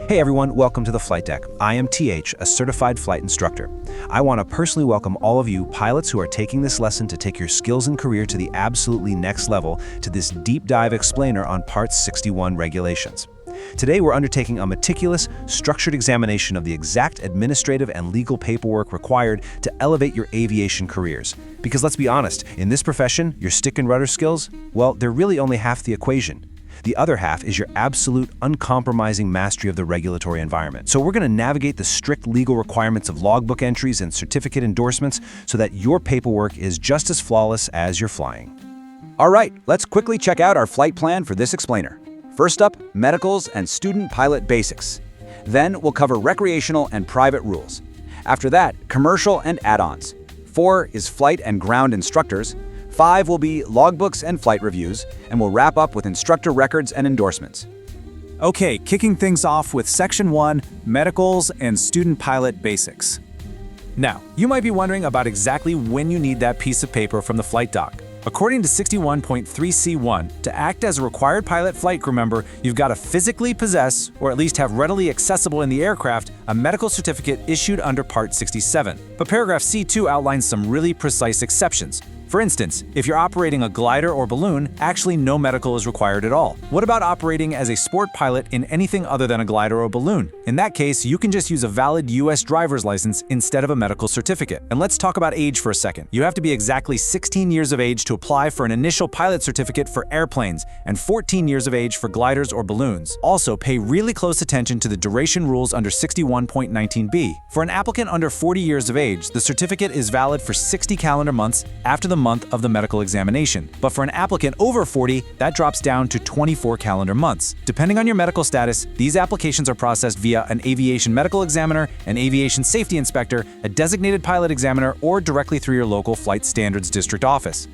Hey everyone, welcome to the Flight Deck. I am TH, a certified flight instructor. I want to personally welcome all of you pilots who are taking this lesson to take your skills and career to the absolutely next level to this deep dive explainer on Part 61 regulations. Today we're undertaking a meticulous, structured examination of the exact administrative and legal paperwork required to elevate your aviation careers. Because let's be honest, in this profession, your stick and rudder skills, well, they're really only half the equation. The other half is your absolute, uncompromising mastery of the regulatory environment. So we're going to navigate the strict legal requirements of logbook entries and certificate endorsements so that your paperwork is just as flawless as your flying. All right, let's quickly check out our flight plan for this explainer. First up, medicals and student pilot basics. Then we'll cover recreational and private rules. After that, commercial and add-ons. 4 is flight and ground instructors. 5 will be logbooks and flight reviews, and we'll wrap up with instructor records and endorsements. Okay, kicking things off with Section 1, Medicals and Student Pilot Basics. Now, you might be wondering about exactly when you need that piece of paper from the flight doc. According to 61.3C1, to act as a required pilot flight crew member, you've got to physically possess, or at least have readily accessible in the aircraft, a medical certificate issued under Part 67. But paragraph C2 outlines some really precise exceptions. For instance, if you're operating a glider or balloon, actually no medical is required at all. What about operating as a sport pilot in anything other than a glider or balloon? In that case, you can just use a valid US driver's license instead of a medical certificate. And let's talk about age for a second. You have to be exactly 16 years of age to apply for an initial pilot certificate for airplanes and 14 years of age for gliders or balloons. Also, pay really close attention to the duration rules under 61.19b. For an applicant under 40 years of age, the certificate is valid for 60 calendar months after the month of the medical examination. But for an applicant over 40, that drops down to 24 calendar months. Depending on your medical status, these applications are processed via an aviation medical examiner, an aviation safety inspector, a designated pilot examiner, or directly through your local flight standards district office.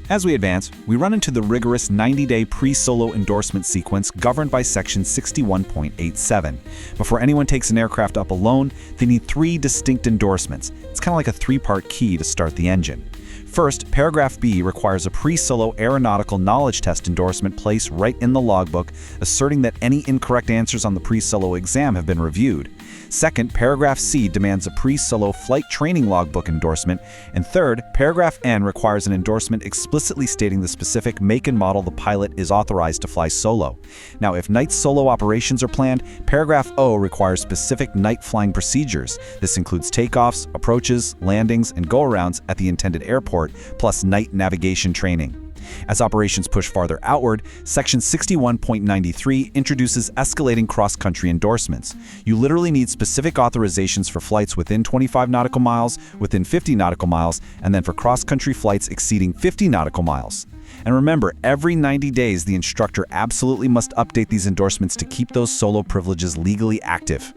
As we advance, we run into the rigorous 90-day pre-solo endorsement sequence governed by Section 61.87. Before anyone takes an aircraft up alone, they need 3 distinct endorsements. It's kind of like a 3-part key to start the engine. First, paragraph B requires a pre-solo aeronautical knowledge test endorsement placed right in the logbook, asserting that any incorrect answers on the pre-solo exam have been reviewed. Second, paragraph C demands a pre-solo flight training logbook endorsement. And third, paragraph N requires an endorsement explicitly stating the specific make and model the pilot is authorized to fly solo. Now, if night solo operations are planned, paragraph O requires specific night flying procedures. This includes takeoffs, approaches, landings, and go-arounds at the intended airport, plus night navigation training. As operations push farther outward, Section 61.93 introduces escalating cross-country endorsements. You literally need specific authorizations for flights within 25 nautical miles, within 50 nautical miles, and then for cross-country flights exceeding 50 nautical miles. And remember, every 90 days, the instructor absolutely must update these endorsements to keep those solo privileges legally active.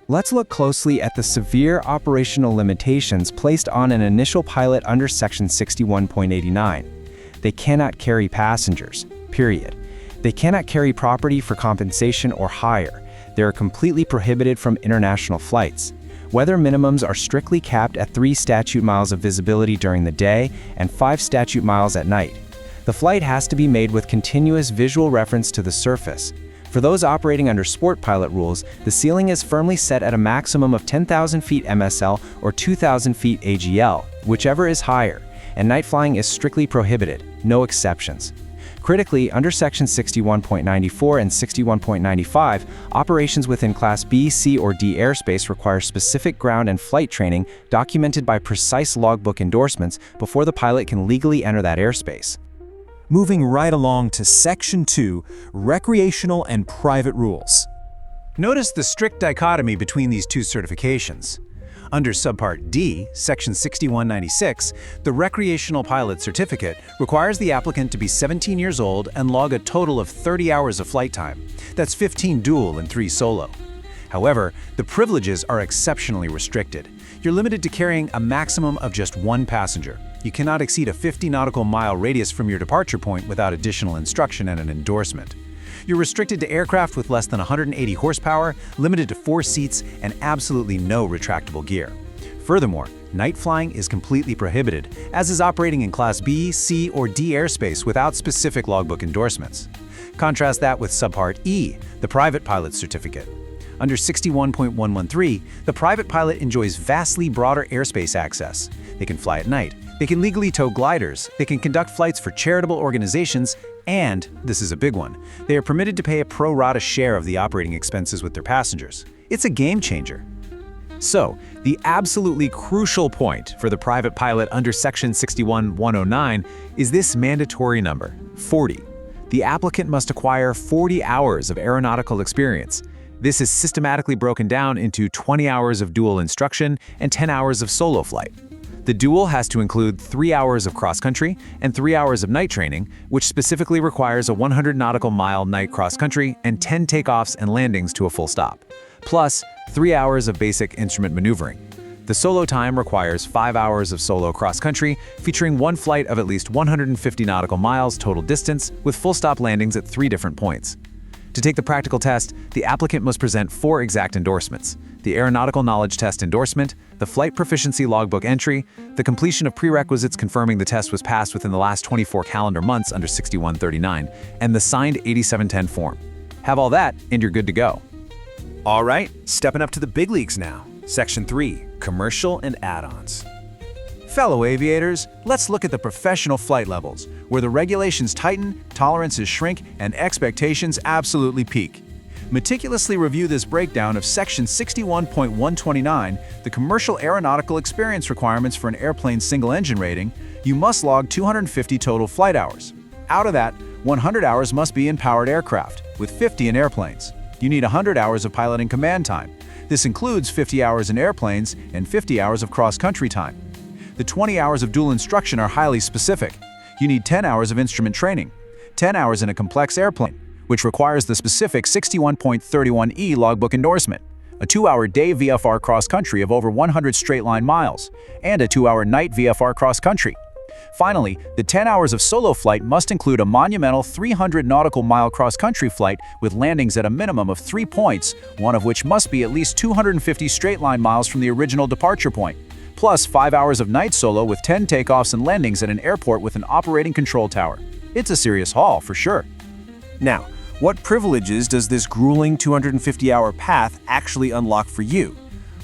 Let's look closely at the severe operational limitations placed on an initial pilot under Section 61.89. They cannot carry passengers, period. They cannot carry property for compensation or hire. They are completely prohibited from international flights. Weather minimums are strictly capped at 3 statute miles of visibility during the day and 5 statute miles at night. The flight has to be made with continuous visual reference to the surface. For those operating under sport pilot rules, the ceiling is firmly set at a maximum of 10,000 feet MSL or 2,000 feet AGL, whichever is higher, and night flying is strictly prohibited, no exceptions. Critically, under Section 61.94 and 61.95, operations within Class B, C, or D airspace require specific ground and flight training documented by precise logbook endorsements before the pilot can legally enter that airspace. Moving right along to Section 2, Recreational and Private Rules. Notice the strict dichotomy between these two certifications. Under Subpart D, Section 6196, the Recreational Pilot Certificate requires the applicant to be 17 years old and log a total of 30 hours of flight time. That's 15 dual and 3 solo. However, the privileges are exceptionally restricted. You're limited to carrying a maximum of just 1 passenger. You cannot exceed a 50 nautical mile radius from your departure point without additional instruction and an endorsement. You're restricted to aircraft with less than 180 horsepower, limited to 4 seats, and absolutely no retractable gear. Furthermore, night flying is completely prohibited, as is operating in Class B, C, or D airspace without specific logbook endorsements. Contrast that with Subpart E, the Private Pilot Certificate. Under 61.113, the private pilot enjoys vastly broader airspace access. They can fly at night. They can legally tow gliders. They can conduct flights for charitable organizations. And, this is a big one, they are permitted to pay a pro rata share of the operating expenses with their passengers. It's a game changer. So, the absolutely crucial point for the private pilot under Section 61.109 is this mandatory number, 40. The applicant must acquire 40 hours of aeronautical experience. This is systematically broken down into 20 hours of dual instruction and 10 hours of solo flight. The dual has to include 3 hours of cross-country and 3 hours of night training, which specifically requires a 100 nautical mile night cross-country and 10 takeoffs and landings to a full stop, plus 3 hours of basic instrument maneuvering. The solo time requires 5 hours of solo cross-country, featuring one flight of at least 150 nautical miles total distance with full-stop landings at 3 different points. To take the practical test, the applicant must present 4 exact endorsements: the Aeronautical Knowledge Test endorsement, the Flight Proficiency Logbook entry, the completion of prerequisites confirming the test was passed within the last 24 calendar months under 6139, and the signed 8710 form. Have all that, and you're good to go. All right, stepping up to the big leagues now. Section 3, Commercial and Add-ons. Fellow aviators, let's look at the professional flight levels, where the regulations tighten, tolerances shrink, and expectations absolutely peak. Meticulously review this breakdown of Section 61.129, the commercial aeronautical experience requirements for an airplane's single-engine rating. You must log 250 total flight hours. Out of that, 100 hours must be in powered aircraft, with 50 in airplanes. You need 100 hours of pilot and command time. This includes 50 hours in airplanes and 50 hours of cross-country time. The 20 hours of dual instruction are highly specific. You need 10 hours of instrument training, 10 hours in a complex airplane, which requires the specific 61.31E logbook endorsement, a 2-hour day VFR cross-country of over 100 straight-line miles, and a 2-hour night VFR cross-country. Finally, the 10 hours of solo flight must include a monumental 300 nautical mile cross-country flight with landings at a minimum of 3 points, one of which must be at least 250 straight-line miles from the original departure point, plus 5 hours of night solo with 10 takeoffs and landings at an airport with an operating control tower. It's a serious haul, for sure. Now, what privileges does this grueling 250-hour path actually unlock for you?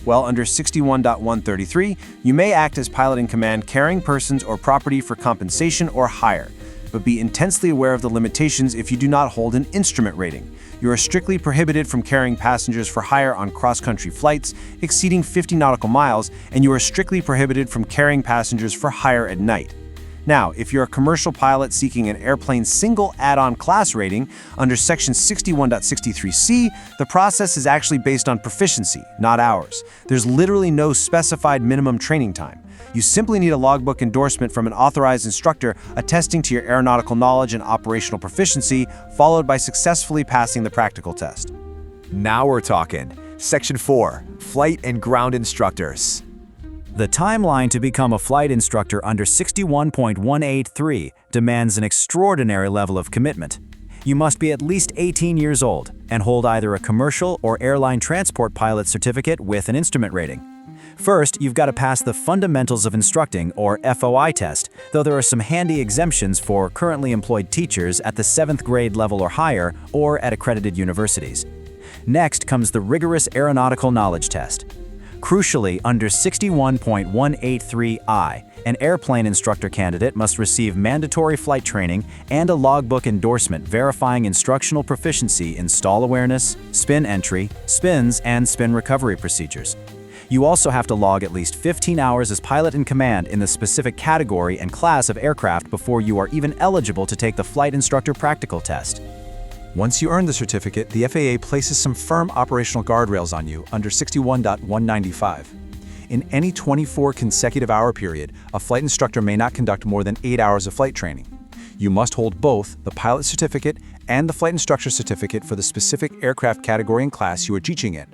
Well, under 61.133, you may act as pilot in command carrying persons or property for compensation or hire, but be intensely aware of the limitations if you do not hold an instrument rating. You are strictly prohibited from carrying passengers for hire on cross-country flights exceeding 50 nautical miles, and you are strictly prohibited from carrying passengers for hire at night. Now, if you're a commercial pilot seeking an airplane single add-on class rating, under Section 61.63C, the process is actually based on proficiency, not hours. There's literally no specified minimum training time. You simply need a logbook endorsement from an authorized instructor attesting to your aeronautical knowledge and operational proficiency, followed by successfully passing the practical test. Now we're talking. Section 4, Flight and Ground Instructors. The timeline to become a flight instructor under 61.183 demands an extraordinary level of commitment. You must be at least 18 years old and hold either a commercial or airline transport pilot certificate with an instrument rating. First, you've got to pass the Fundamentals of Instructing, or FOI test, though there are some handy exemptions for currently employed teachers at the 7th grade level or higher, or at accredited universities. Next comes the rigorous aeronautical knowledge test. Crucially, under 61.183I, an airplane instructor candidate must receive mandatory flight training and a logbook endorsement verifying instructional proficiency in stall awareness, spin entry, spins, and spin recovery procedures. You also have to log at least 15 hours as pilot in command in the specific category and class of aircraft before you are even eligible to take the flight instructor practical test. Once you earn the certificate, the FAA places some firm operational guardrails on you under 61.195. In any 24 consecutive hour period, a flight instructor may not conduct more than 8 hours of flight training. You must hold both the pilot certificate and the flight instructor certificate for the specific aircraft category and class you are teaching in.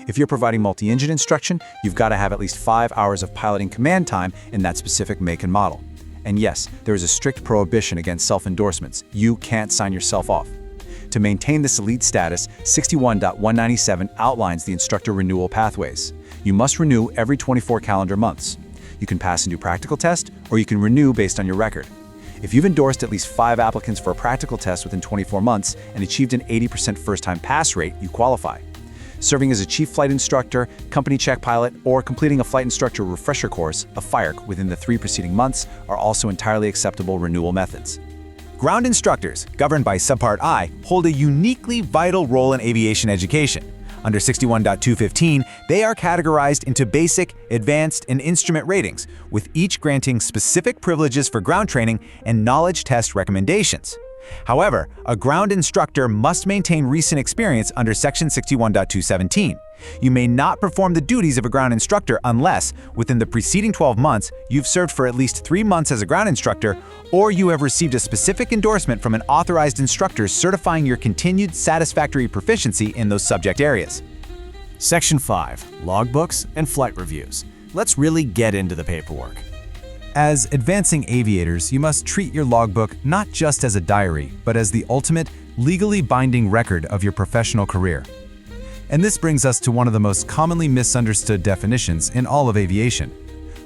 If you're providing multi-engine instruction, you've got to have at least 5 hours of piloting command time in that specific make and model. And yes, there is a strict prohibition against self-endorsements. You can't sign yourself off. To maintain this elite status, 61.197 outlines the instructor renewal pathways. You must renew every 24 calendar months. You can pass a new practical test, or you can renew based on your record. If you've endorsed at least 5 applicants for a practical test within 24 months and achieved an 80% first-time pass rate, you qualify. Serving as a chief flight instructor, company check pilot, or completing a flight instructor refresher course, a FIRC, within the 3 preceding months are also entirely acceptable renewal methods. Ground instructors, governed by Subpart I, hold a uniquely vital role in aviation education. Under 61.215, they are categorized into basic, advanced, and instrument ratings, with each granting specific privileges for ground training and knowledge test recommendations. However, a ground instructor must maintain recent experience under Section 61.217. You may not perform the duties of a ground instructor unless, within the preceding 12 months, you've served for at least 3 months as a ground instructor, or you have received a specific endorsement from an authorized instructor certifying your continued satisfactory proficiency in those subject areas. Section 5. Logbooks and Flight Reviews. Let's really get into the paperwork. As advancing aviators, you must treat your logbook not just as a diary, but as the ultimate, legally binding record of your professional career. And this brings us to one of the most commonly misunderstood definitions in all of aviation.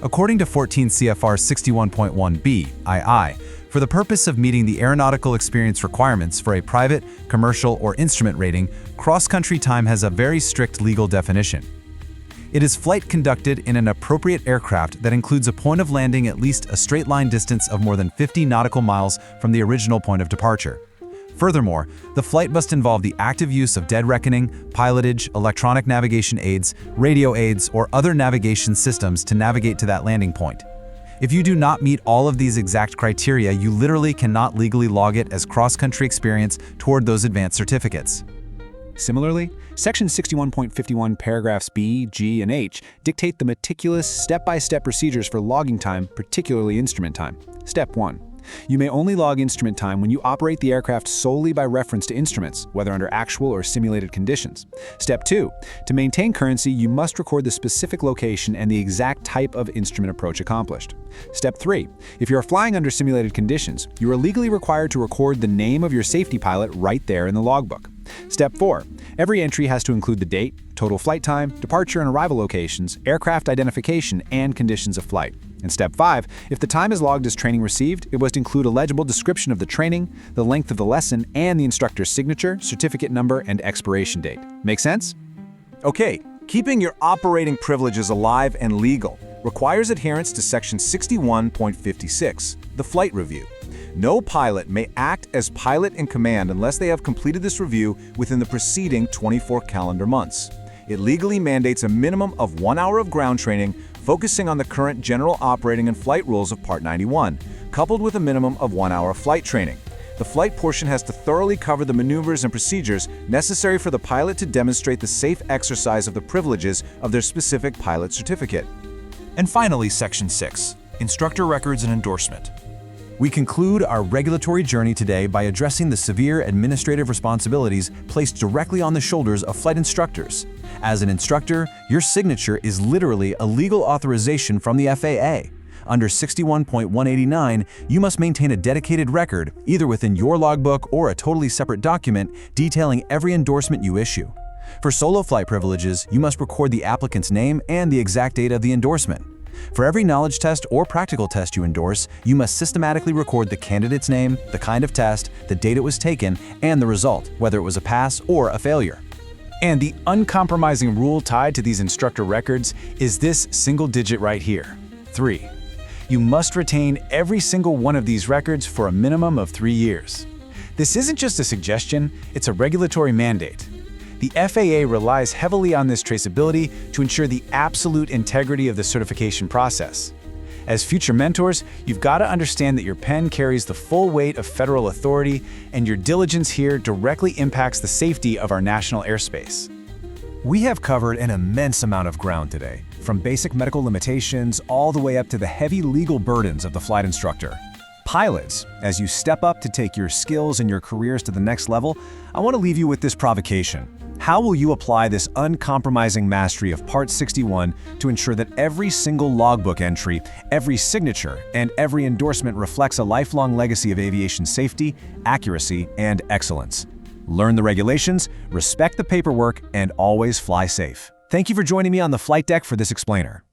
According to 14 CFR 61.1b, II, for the purpose of meeting the aeronautical experience requirements for a private, commercial, or instrument rating, cross-country time has a very strict legal definition. It is flight conducted in an appropriate aircraft that includes a point of landing at least a straight line distance of more than 50 nautical miles from the original point of departure. Furthermore, the flight must involve the active use of dead reckoning, pilotage, electronic navigation aids, radio aids, or other navigation systems to navigate to that landing point. If you do not meet all of these exact criteria, you literally cannot legally log it as cross-country experience toward those advanced certificates. Similarly, Section 61.51 paragraphs B, G, and H dictate the meticulous step-by-step procedures for logging time, particularly instrument time. Step 1. You may only log instrument time when you operate the aircraft solely by reference to instruments, whether under actual or simulated conditions. Step 2. To maintain currency, you must record the specific location and the exact type of instrument approach accomplished. Step 3. If you are flying under simulated conditions, you are legally required to record the name of your safety pilot right there in the logbook. Step 4. Every entry has to include the date, total flight time, departure and arrival locations, aircraft identification, and conditions of flight. And Step 5. If the time is logged as training received, it must include a legible description of the training, the length of the lesson, and the instructor's signature, certificate number, and expiration date. Make sense? Okay, keeping your operating privileges alive and legal requires adherence to Section 61.56, the Flight Review. No pilot may act as pilot in command unless they have completed this review within the preceding 24 calendar months. It legally mandates a minimum of 1 hour of ground training, focusing on the current general operating and flight rules of Part 91, coupled with a minimum of 1 hour of flight training. The flight portion has to thoroughly cover the maneuvers and procedures necessary for the pilot to demonstrate the safe exercise of the privileges of their specific pilot certificate. And finally, Section 6. Instructor Records and Endorsement. We conclude our regulatory journey today by addressing the severe administrative responsibilities placed directly on the shoulders of flight instructors. As an instructor, your signature is literally a legal authorization from the FAA. Under 61.189, you must maintain a dedicated record, either within your logbook or a totally separate document detailing every endorsement you issue. For solo flight privileges, you must record the applicant's name and the exact date of the endorsement. For every knowledge test or practical test you endorse, you must systematically record the candidate's name, the kind of test, the date it was taken, and the result, whether it was a pass or a failure. And the uncompromising rule tied to these instructor records is this single digit right here, 3. You must retain every single one of these records for a minimum of 3 years. This isn't just a suggestion, it's a regulatory mandate. The FAA relies heavily on this traceability to ensure the absolute integrity of the certification process. As future mentors, you've got to understand that your pen carries the full weight of federal authority, and your diligence here directly impacts the safety of our national airspace. We have covered an immense amount of ground today, from basic medical limitations all the way up to the heavy legal burdens of the flight instructor. Pilots, as you step up to take your skills and your careers to the next level, I want to leave you with this provocation. How will you apply this uncompromising mastery of Part 61 to ensure that every single logbook entry, every signature, and every endorsement reflects a lifelong legacy of aviation safety, accuracy, and excellence? Learn the regulations, respect the paperwork, and always fly safe. Thank you for joining me on the flight deck for this explainer.